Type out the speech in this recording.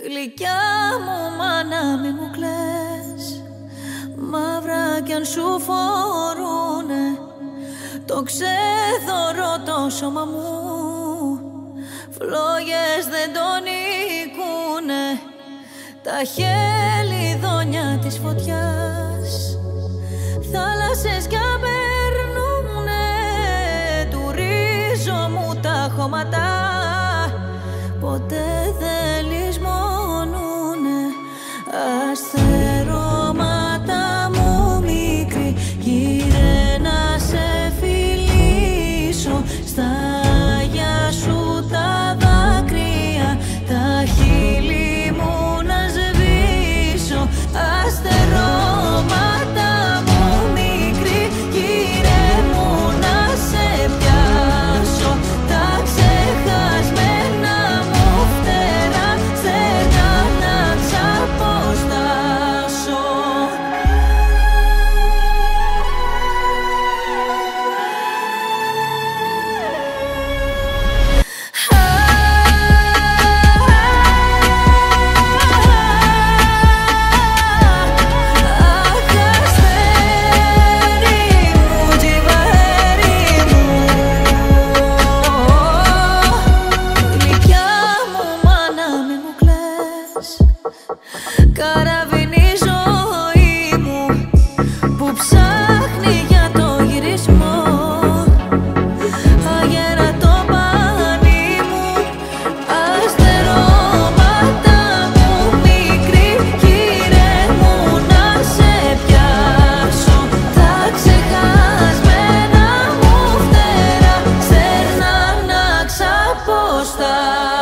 Γλυκιά μου μάνα μη μου κλαις, μαύρα κι αν σου φορούνε το ξέθωρο το σώμα μου, φλόγες δεν τον νικούνε. Τα χελιδόνια της φωτιάς θάλασσες κι απερνούνε, του ρίζο μου τα χώματα ποτέ δεν λησμονούνε. Αστερώματα μου μικρή, γύρε να σε φιλήσω, στα αγιά σου τα δάκρυα, τα χείλη μου να σβήσω. Αστερώματα μου μικρή, γύρε μου να σε πιάσω, τα ξεχασμένα μου φτερά στενά να ξαποστάσω. Καραβίνει η ζωή μου που ψάχνει για το γυρισμό, αγέρα το πανί μου. Αστερώματα μου μικρή, γύρε μου να σε πιάσω, τα ξεχασμένα μου φτερά στενά να ξαποστάσω.